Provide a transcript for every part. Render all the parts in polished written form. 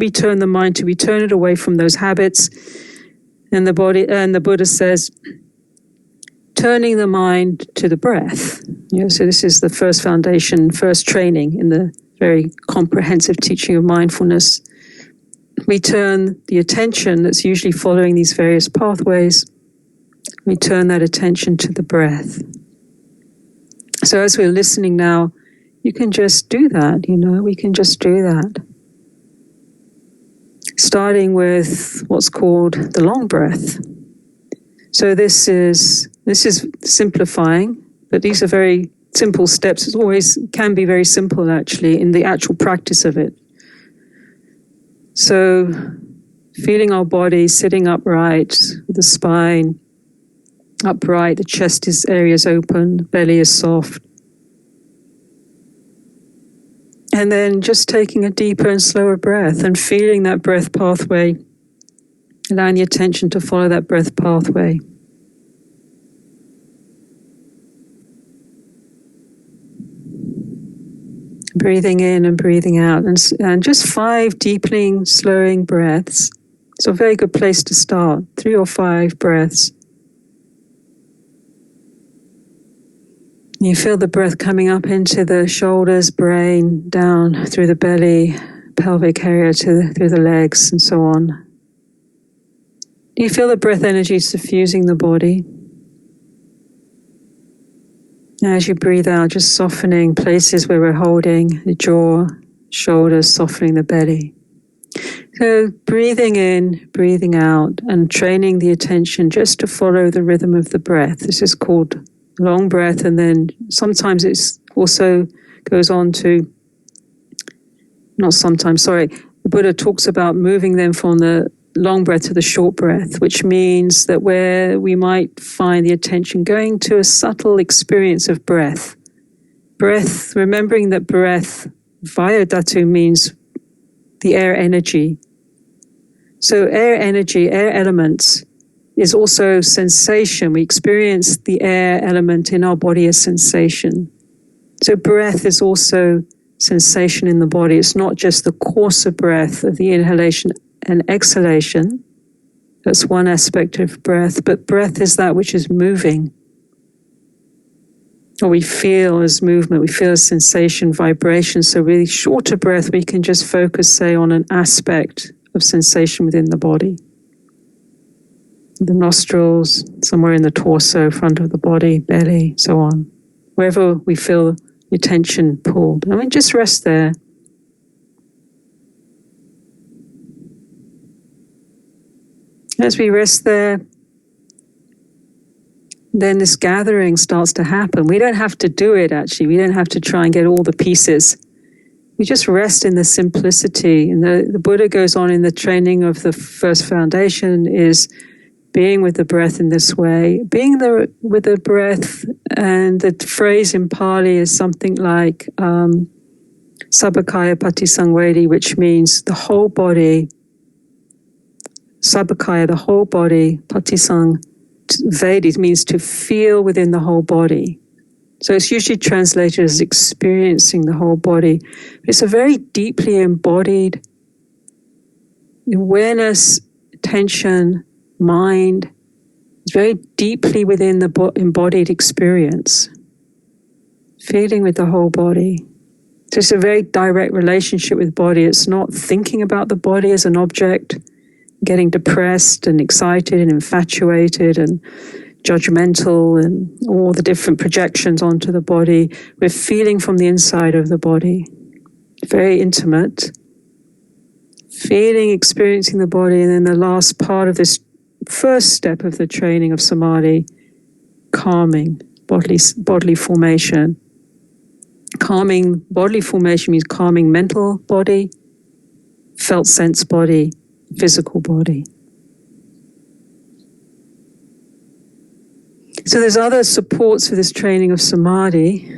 return the mind to, we turn it away from those habits. And the Buddha says, turning the mind to the breath. So this is the first foundation, first training in the very comprehensive teaching of mindfulness. We turn the attention that's usually following these various pathways, we turn that attention to the breath. So as we're listening now, you can just do that, we can just do that. Starting with what's called the long breath. So this is simplifying, but these are very simple steps. It always can be very simple actually in the actual practice of it. So feeling our body sitting upright, with the spine upright, the chest areas open, belly is soft. And then just taking a deeper and slower breath and feeling that breath pathway, allowing the attention to follow that breath pathway. Breathing in and breathing out, and just 5 deepening, slowing breaths. It's a very good place to start, 3 or 5 breaths. You feel the breath coming up into the shoulders, brain, down through the belly, pelvic area through the legs, and so on. You feel the breath energy suffusing the body. As you breathe out, just softening places where we're holding the jaw, shoulders, softening the belly. So breathing in, breathing out, and training the attention just to follow the rhythm of the breath. This is called long breath, and then sometimes it's also goes on to, the Buddha talks about moving them from the long breath to the short breath, which means that where we might find the attention going to a subtle experience of breath. Breath, remembering that breath, vaya dhatu, means the air energy. So air energy, air elements, is also sensation. We experience the air element in our body as sensation. So breath is also sensation in the body. It's not just the coarser breath of the inhalation and exhalation. That's one aspect of breath, but breath is that which is moving. Or we feel as movement, we feel as sensation, vibration. So really shorter breath, we can just focus, say, on an aspect of sensation within the body. The nostrils, somewhere in the torso, front of the body, belly, so on. Wherever we feel the attention pulled. Just rest there. As we rest there, then this gathering starts to happen. We don't have to do it, actually. We don't have to try and get all the pieces. We just rest in the simplicity. And the Buddha goes on in the training of the first foundation is being with the breath in this way. Being there with the breath, and the phrase in Pali is something like Sabakaya Patisangvedi, which means the whole body. Sabakaya, the whole body. Patisangvedi means to feel within the whole body. So it's usually translated as experiencing the whole body. It's a very deeply embodied awareness, attention, mind. It's very deeply within the embodied experience. Feeling with the whole body. So it's a very direct relationship with body. It's not thinking about the body as an object, getting depressed and excited and infatuated and judgmental and all the different projections onto the body. We're feeling from the inside of the body. Very intimate. Feeling, experiencing the body, and then the last part of this first step of the training of Samadhi, calming, bodily formation. Calming bodily formation means calming mental body, felt sense body, physical body. So there's other supports for this training of Samadhi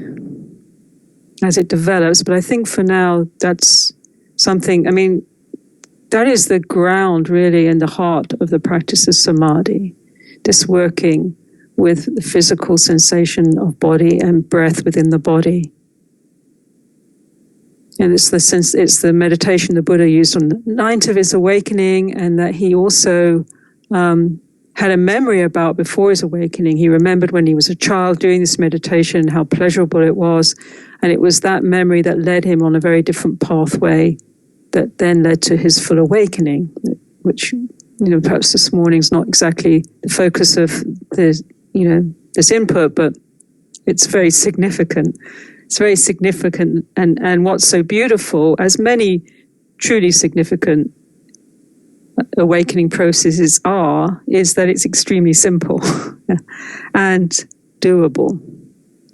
as it develops, but I think for now that's something, that is the ground really and the heart of the practice of Samadhi, this working with the physical sensation of body and breath within the body. And it's the meditation the Buddha used on the night of his awakening, and that he also had a memory about before his awakening. He remembered when he was a child doing this meditation, how pleasurable it was. And it was that memory that led him on a very different pathway that then led to his full awakening, which, perhaps this morning's not exactly the focus of this input, but it's very significant. It's very significant. And what's so beautiful, as many truly significant awakening processes are, is that it's extremely simple and doable.